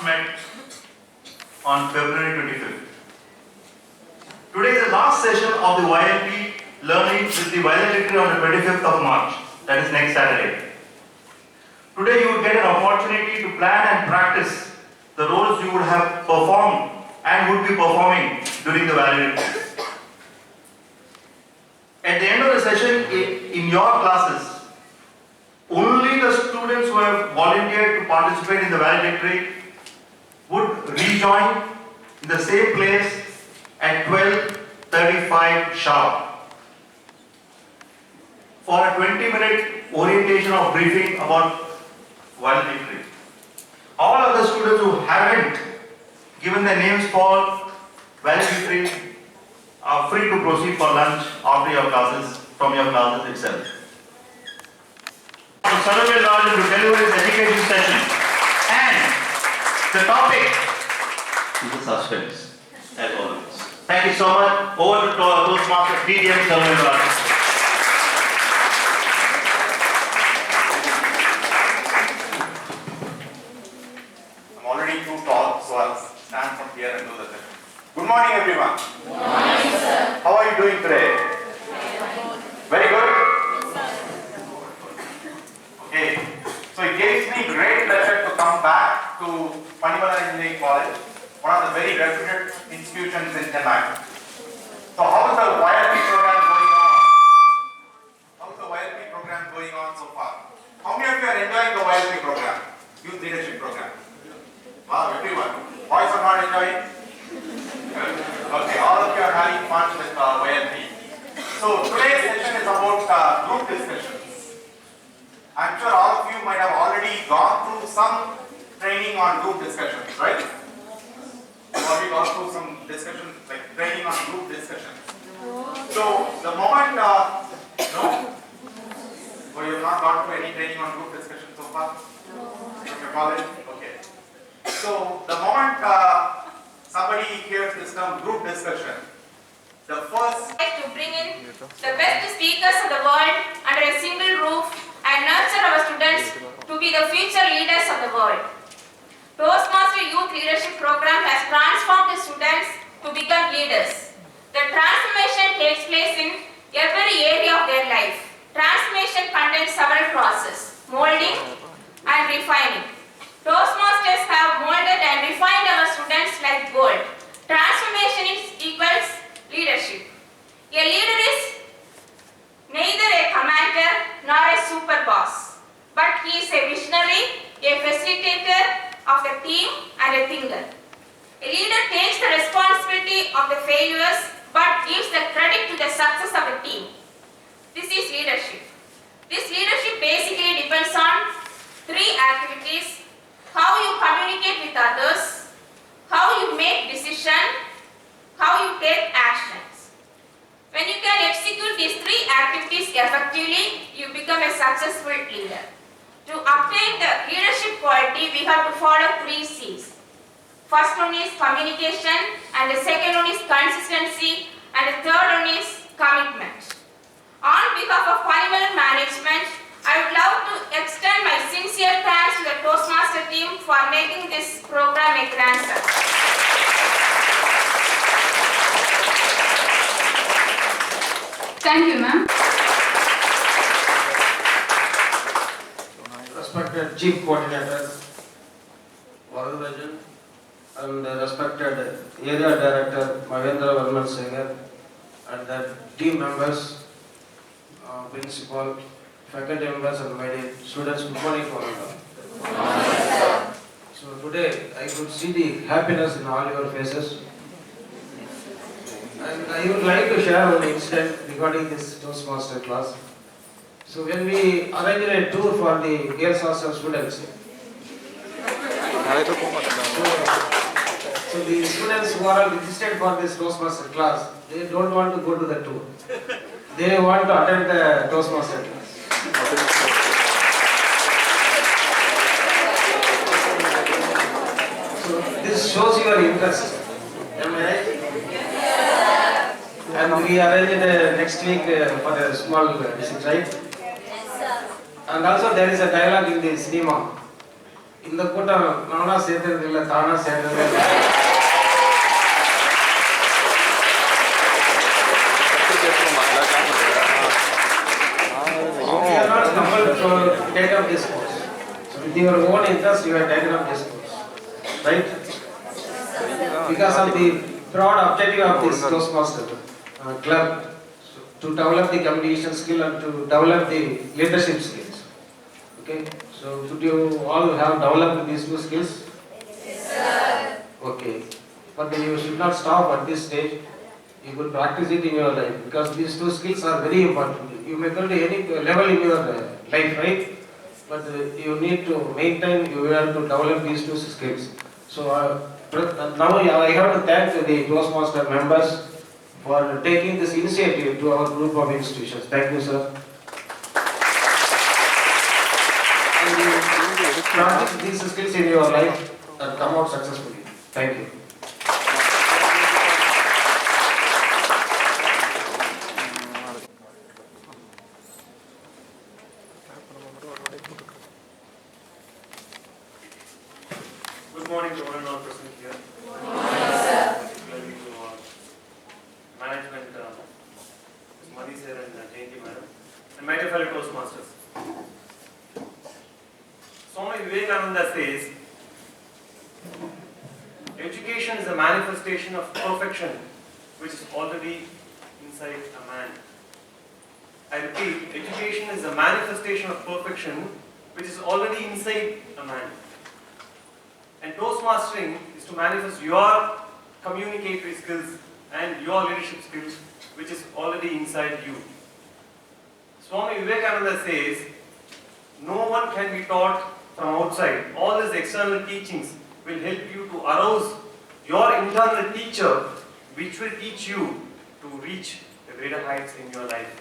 met on February 25th. Today is the last session of the YLP learning with the valedictory on the 25th of March, that is next Saturday. Today you would get an opportunity to plan and practice the roles you would have performed and would be performing during the valedictory. At the end of the session, in your classes, only the students who have volunteered to participate in the valedictory would rejoin in the same place at 12:35 sharp for a 20-minute orientation or briefing about valedictory. All other students who haven't given their names for valedictory are free to proceed for lunch after your classes, from your classes itself. Saravir Rajan to deliver his education session, and the topic is the suspense, as always. Thank you so much. Over to Toastmaster PDM Saravir Rajan. I'm already too tall, so I'll stand from here and do the session. Good morning, everyone. Good morning, sir. How are you doing today? Very good? Okay. So it gives me great pleasure to come back to Panimala Engineering College, one of the very reputed institutions in Chennai. So how is the YLP program going on? How is the YLP program going on so far? How many of you are enjoying the YLP program? Youth Leadership Program. Wow, everyone. Boys are not enjoying? Okay, all of you are having fun with YLP. So today's session is about group discussions. I'm sure all of you might have already gone through some training on group discussions, right? You've already gone through some discussions, like training on group discussions. So the moment, no? Or you have not gone through any training on group discussion so far? From your college? Okay. So the moment somebody hears this term group discussion, the first To bring in the best speakers of the world under a single roof and nurture our students to be the future leaders of the world. Toastmaster Youth Leadership Program has transformed the students to become leaders. The transformation takes place in every area of their life. Transformation contains several processes: molding and refining. Toastmasters have molded and refined our students like gold. Transformation equals leadership. A leader is neither a commander nor a super boss, but he is a visionary, a facilitator of the team and a thinker. A leader takes the responsibility of the failures but gives the credit to the success of the team. This is leadership. This leadership basically depends on three activities: how you communicate with others, how you make decisions, how you take actions. When you can execute these three activities effectively, you become a successful leader. To obtain the leadership quality, we have to follow 3 C's. First one is communication, and the second one is consistency, and the third one is commitment. On behalf of Panimala management, I would love to extend my sincere thanks to the Toastmaster team for making this program a grand success. Thank you, ma'am. Respected Chief Coordinator Varudarajan and respected Area Director Mahendra Varman Singh and the team members, principal, faculty members and my dear students, good morning to all of you. So today I could see the happiness in all your faces. And I would like to share one incident regarding this Toastmaster class. So when we arranged a tour for the girls hostel students, so the students who are registered for this Toastmaster class, they don't want to go to the tour. They want to attend the Toastmaster class. So this shows your interest. Am I right? And we arranged next week for a small visit, right? Yes, sir. And also there is a dialogue in the cinema. இந்த கூட்டம் நானா சேர்ந்தது இல்லை, தானா சேர்ந்தது இல்லை. You are not compelled to take up this course. So with your own interest, you have taken up this course, right? Because of the broad objective of this Toastmaster club, to develop the communication skill and to develop the leadership skills. Okay, so should you all have developed these two skills? Yes, sir. Okay, but you should not stop at this stage. You could practice it in your life because these two skills are very important. You may go to any level in your life, right? But you need to maintain, you have to develop these two skills. So now I have to thank the Toastmaster members for taking this initiative to our group of institutions. Thank you, sir. And you practice these skills in your life and come out successfully. Thank you. Good morning to one and all present here. Good morning, sir. Particularly to management, Mani sir and Jayanti madam, and my dear fellow Toastmasters. Swami Vivekananda says, education is a manifestation of perfection which is already inside a man. I repeat, education is a manifestation of perfection which is already inside a man. And Toastmastering is to manifest your communicatory skills and your leadership skills, which is already inside you. Swami Vivekananda says, no one can be taught from outside. All these external teachings will help you to arouse your internal teacher, which will teach you to reach the greater heights in your life.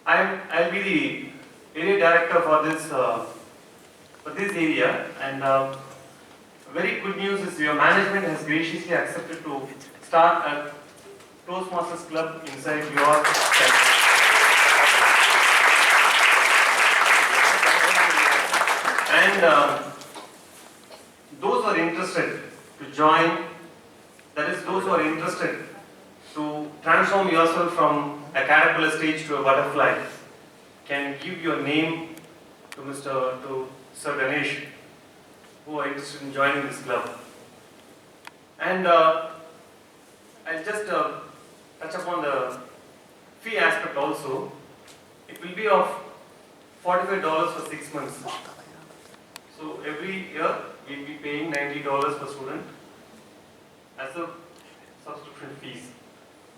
I'll be the area director for this area, and very good news is your management has graciously accepted to start a Toastmasters club inside your campus. And those who are interested to join, that is those who are interested to transform yourself from a caterpillar stage to a butterfly, can give your name to Sir Ganesh, who are interested in joining this club. And I'll just touch upon the fee aspect also. It will be of $45 for 6 months. So every year we'll be paying $90 per student as the subscription fees.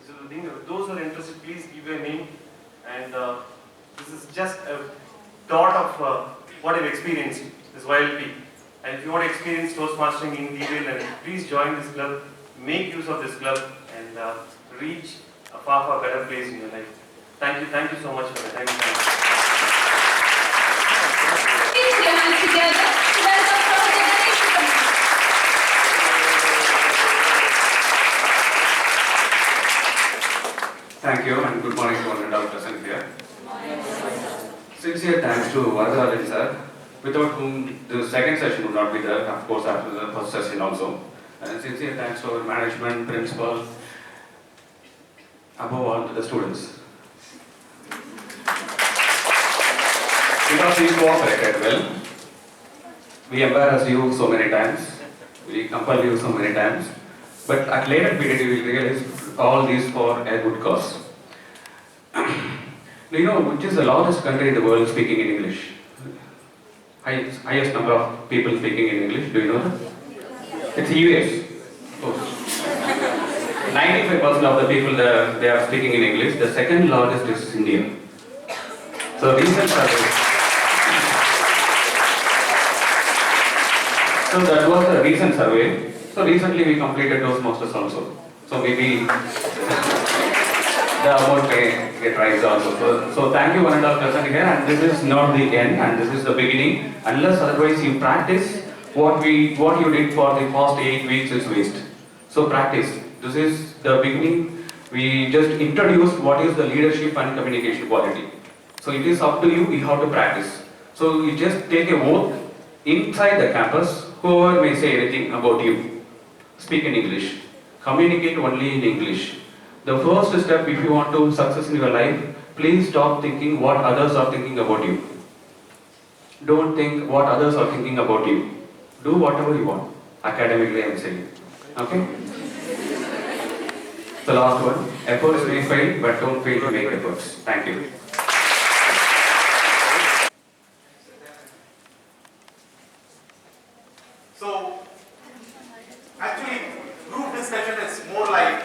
So the thing, those who are interested, please give your name. And this is just a dot of what I've experienced, this YLP. And if you want to experience Toastmastering in detail, then please join this club, make use of this club, and reach a far better place in your life. Thank you so much for the time. Please join us together to welcome Professor Ganesh. Thank you and good morning to all and all present here. Sincere thanks to Varadarajan sir, without whom the second session would not be there, of course after the first session also. And sincere thanks to our management, principal, above all to the students. Because we cooperated well, we embarrassed you so many times, we compelled you so many times, but at later period we will realize all these for a good cause. Do you know which is the largest country in the world speaking in English? Highest number of people speaking in English, do you know that? It's US. Oh. 95% of the people they are speaking in English. The second largest is India. So recent survey. So that was the recent survey. So recently we completed Toastmasters also. So maybe the amount may get raised also. So thank you one and all present here, and this is not the end and this is the beginning. Unless otherwise you practice what you did for the past 8 weeks is waste. So practice. This is the beginning. We just introduced what is the leadership and communication quality. So it is up to you, you have to practice. So you just take a oath inside the campus, whoever may say anything about you, speak in English, communicate only in English. The first step if you want to success in your life, please stop thinking what others are thinking about you. Don't think what others are thinking about you. Do whatever you want. Academically, I am saying. Okay? The last one. Efforts may fail, but don't fail to make efforts. Thank you. So, actually, group discussion is more like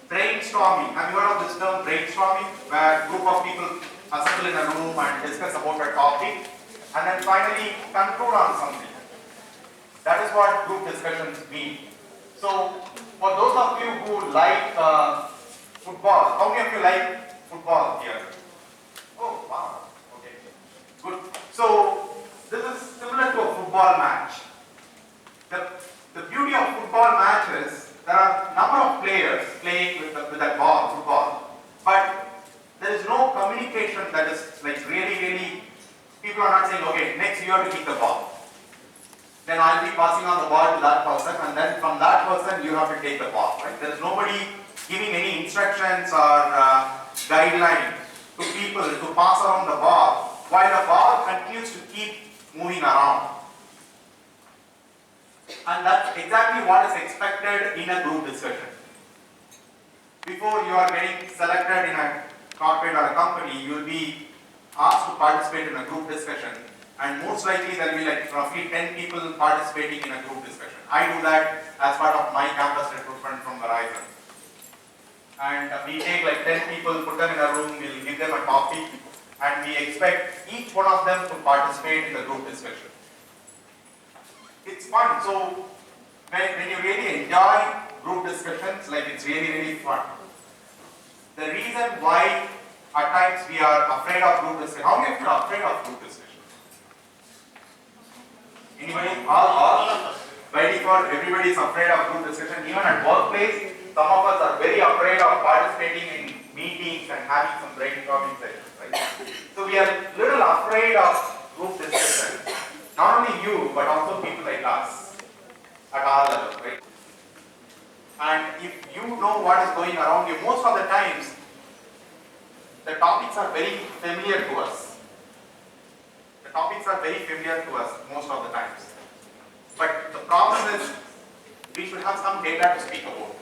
brainstorming. Have you heard of this term, brainstorming? Where a group of people assemble in a room and discuss about a topic and then finally conclude on something. That is what group discussions mean. So, for those of you who like football, how many of you like football here? Oh, wow. Okay, good. So, this is similar to a football match. The beauty of football match is there are a number of players playing with that ball, football, but there is no communication that is like really, people are not saying, okay, next you have to kick the ball. Then I'll be passing on the ball to that person, and then from that person you have to take the ball, right? There is nobody giving any instructions or guidelines to people to pass around the ball, while the ball continues to keep moving around. And that's exactly what is expected in a group discussion. Before you are getting selected in a corporate or a company, you will be asked to participate in a group discussion. And most likely there will be like roughly 10 people participating in a group discussion. I do that as part of my campus recruitment from Verizon. And we take like 10 people, put them in a room, we'll give them a topic, and we expect each one of them to participate in the group discussion. It's fun. So when you really enjoy group discussions, like it's really fun. The reason why at times we are afraid of group discussion, how many of you are afraid of group discussion? Anybody? All of us. By default, everybody is afraid of group discussion. Even at workplace, some of us are very afraid of participating in meetings and having some brainstorming sessions, right? So we are little afraid of group discussion. Not only you, but also people like us at our level, right? And if you know what is going around you, most of the times, the topics are very familiar to us. The topics are very familiar to us most of the times. But the problem is, we should have some data to speak about.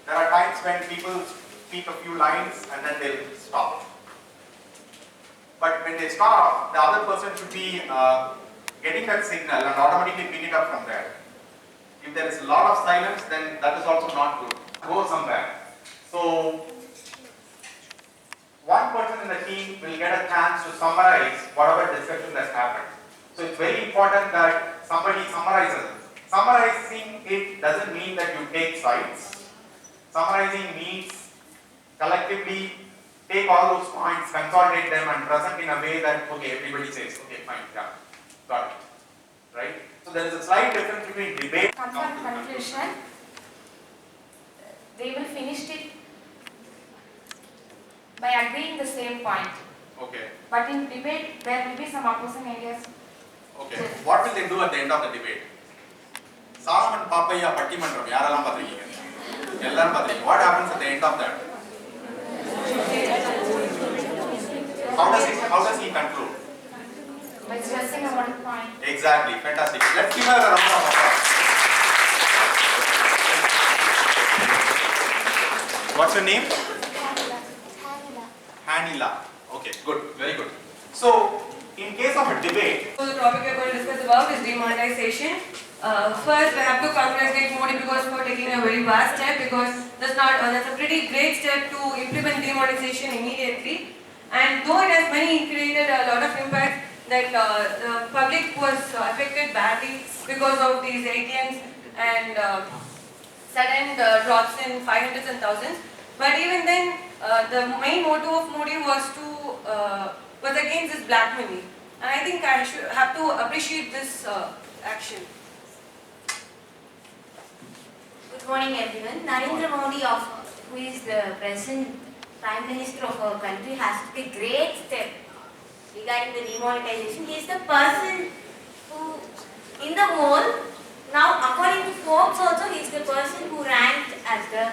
There are times when people speak a few lines and then they'll stop. But when they stop, the other person should be getting that signal and automatically pick it up from there. If there is a lot of silence, then that is also not good. Go somewhere. So, one person in the team will get a chance to summarize whatever discussion has happened. So it's very important that somebody summarizes. Summarizing it doesn't mean that you take sides. Summarizing means collectively take all those points, consolidate them and present in a way that, okay, everybody says, okay, fine, yeah, got it, right? So there is a slight difference between debate Comes on conclusion, they will finish it by agreeing the same point. Okay. But in debate, there will be some opposing ideas. Okay. What will they do at the end of the debate? Solomon Papaya Pattimandram, யாரெல்லாம் பாத்திருக்கீங்க? எல்லாரும் பாத்திருக்கீங்க. What happens at the end of that? How does he conclude? By stressing on one point. Exactly. Fantastic. Let's give her a round of applause. What's your name? Hanila. Okay, good. Very good. So, in case of a debate, So the topic we are going to discuss about is demonetization. First, I have to congratulate Modi because for taking a very vast step, because that's a pretty great step to implement demonetization immediately. And though it has created a lot of impact, that the public was affected badly because of these ATMs and sudden drops in 500s and thousands. But even then, the main motto of Modi was against this black money. And I think I should have to appreciate this action. Good morning everyone. Narendra Modi, who is the present Prime Minister of our country, has took a great step regarding the demonetization. He is the person who, in the whole, now according to Forbes also, he is the person who ranked as the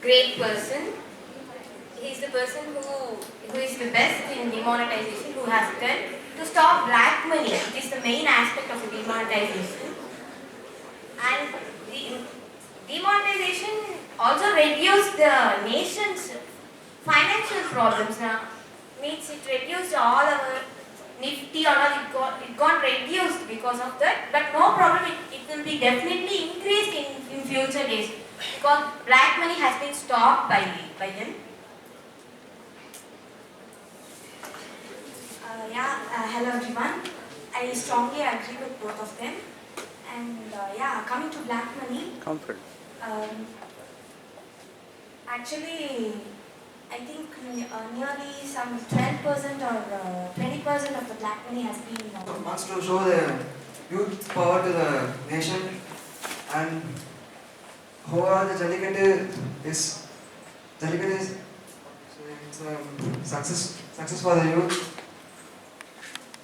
great person. He is the person who is the best in demonetization, who has done to stop black money. It is the main aspect of the demonetization. And the demonetization also reduced the nation's financial problems. Means it reduced all our Nifty or all, it got reduced because of that. But no problem, it will be definitely increased in future days because black money has been stopped by him. Hello everyone. I strongly agree with both of them. And coming to black money. Actually, I think nearly some 12% or 20% of the black money has been. Wants to show the youth power to the nation, and overall the Jallikattu is it's a success for the youth.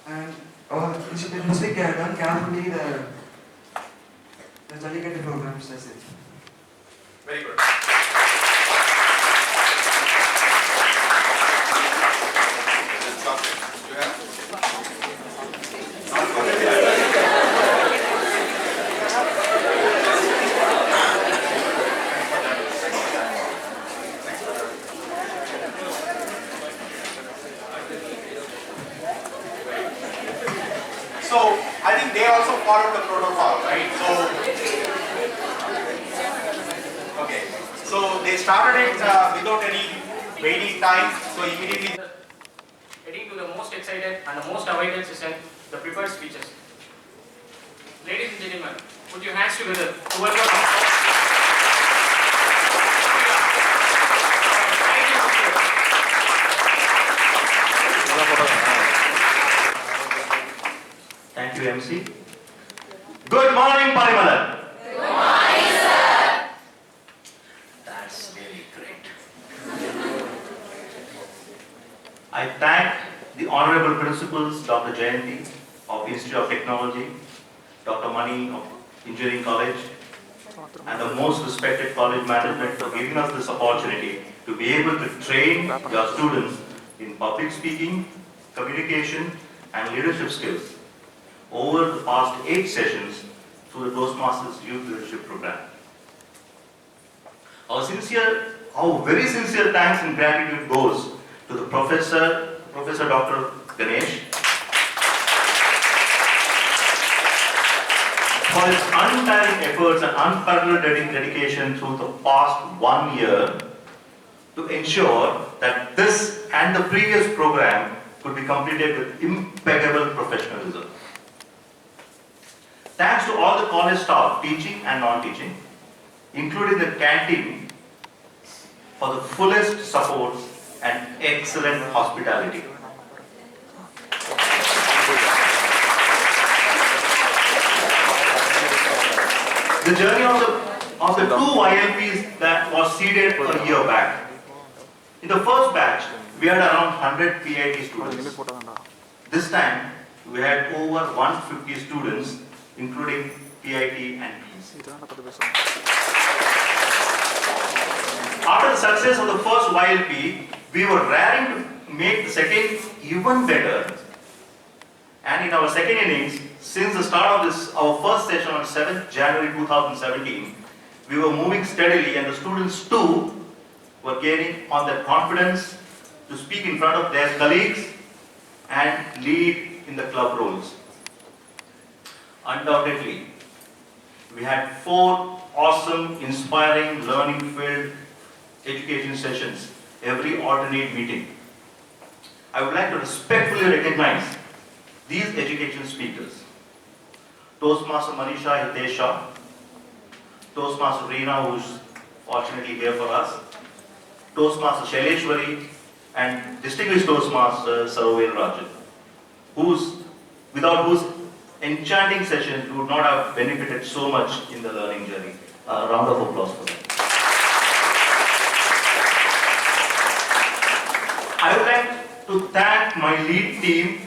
And it must be done carefully the Jallikattu programs. That's it. Very good. So, I think they also followed the protocol, right? So they started it without any waiting time, so immediately. Heading to the most excited and the most awaited session, the prepared speeches. Ladies and gentlemen, put your hands together to welcome. Thank you, MC. Good morning, Parimalan. Good morning, sir. That's really great. I thank the Honorable Principals, Dr. Jayanti of Institute of Technology, Dr. Mani of Engineering College, and the most respected college management for giving us this opportunity to be able to train your students in public speaking, communication, and leadership skills over the past 8 sessions through the Toastmasters Youth Leadership Program. Our very sincere thanks and gratitude goes to the Professor Dr. Ganesh for his untiring efforts and unparalleled dedication through the past 1 year to ensure that this and the previous program could be completed with impeccable professionalism. Thanks to all the college staff, teaching and non-teaching, including the canteen, for the fullest support and excellent hospitality. The journey of the 2 YLPs that was seeded a year back. In the first batch, we had around 100 PIT students. This time, we had over 150 students, including PIT and Ps. After the success of the first YLP, we were raring to make the second even better. And in our second innings, since the start of our first session on 7th January 2017, we were moving steadily, and the students too were gaining on their confidence to speak in front of their colleagues and lead in the club roles. Undoubtedly, we had 4 awesome, inspiring, learning-filled education sessions every alternate meeting. I would like to respectfully recognize these education speakers: Toastmaster Manisha Hitesha, Toastmaster Reena, who is fortunately here for us, Toastmaster Shaileshwari, and distinguished Toastmaster Sarovel Rajan, without whose enchanting sessions we would not have benefited so much in the learning journey. A round of applause for them. I would like to thank my lead team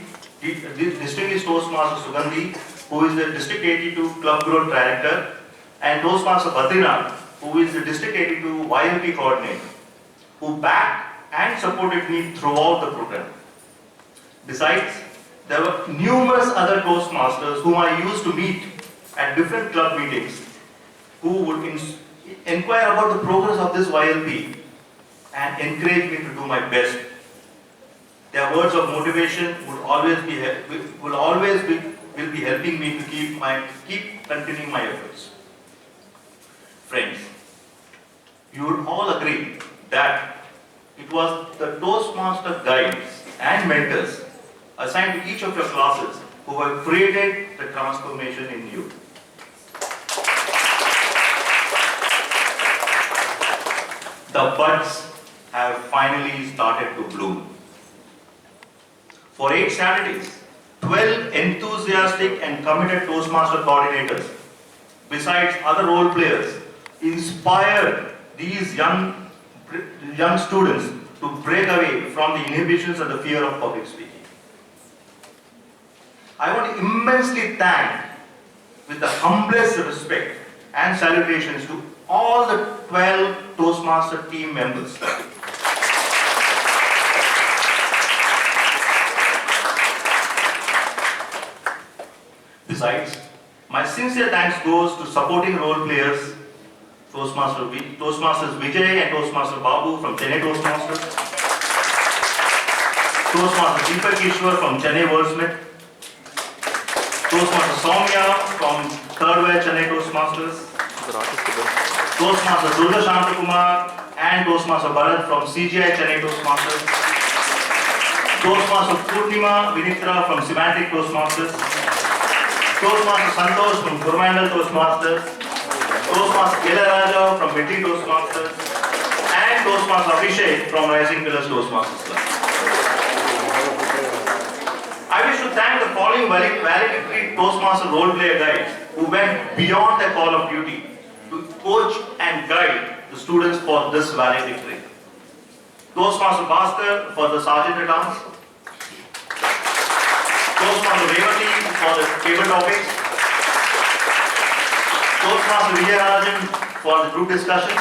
Distinguished Toastmaster Sugandhi, who is the District 82 Club Growth Director, and Toastmaster Badrinath, who is the District 82 YLP Coordinator, who backed and supported me throughout the program. Besides, there were numerous other Toastmasters whom I used to meet at different club meetings, who would inquire about the progress of this YLP and encourage me to do my best. Their words of motivation will be helping me to keep continuing my efforts. Friends, you would all agree that it was the Toastmaster guides and mentors assigned to each of your classes who have created the transformation in you. The buds have finally started to bloom. For 8 Saturdays, 12 enthusiastic and committed Toastmaster coordinators, besides other role players, inspired these young students to break away from the inhibitions and the fear of public speaking. I want to immensely thank, with the humblest respect and salutations, to all the 12 Toastmaster team members. Besides, my sincere thanks goes to supporting role players, Toastmasters Vijay and Toastmaster Babu from Chennai Toastmasters, Toastmaster Deepak Ishwar from Chennai Wordsmith, Toastmaster Soumya from 3rd Way Chennai Toastmasters, Toastmaster Durga Shantakumar and Toastmaster Bharat from CGI Chennai Toastmasters, Toastmaster Purnima Vinitra from Semantic Toastmasters, Toastmaster Santosh from Coromandel Toastmasters, Toastmaster Ilayaraja from Meeting Toastmasters, and Toastmaster Abhishek from Rising Pillars Toastmasters Club. I wish to thank the following valedictory Toastmaster role player guides who went beyond their call of duty to coach and guide the students for this valedictory. Toastmaster Bhaskar for the Sergeant at Arms, Toastmaster Revati for the table topics, Toastmaster Vijayarajan for the group discussion,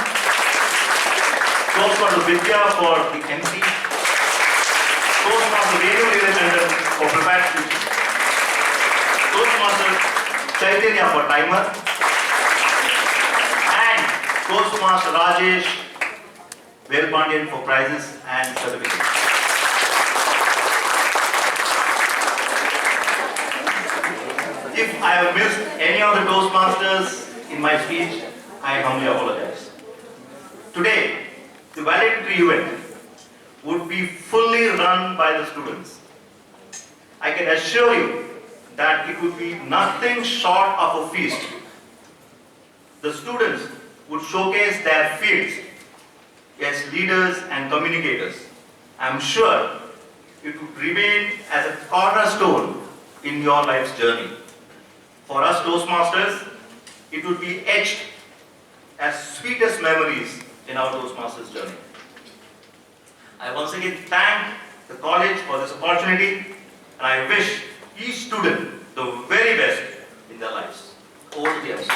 Toastmaster Vidya for the MC, Toastmaster Venu Leelachandran for prepared speech, Toastmaster Chaitanya for timer, and Toastmaster Rajesh Velpandian for prizes and certificates. If I have missed any of the Toastmasters in my speech, I humbly apologize. Today, the valedictory event would be fully run by the students. I can assure you that it would be nothing short of a feast. The students would showcase their fields as leaders and communicators. I am sure it would remain as a cornerstone in your life's journey. For us Toastmasters, it would be etched as sweetest memories in our Toastmasters journey. I once again thank the college for this opportunity, and I wish each student the very best in their lives. Over to the MC.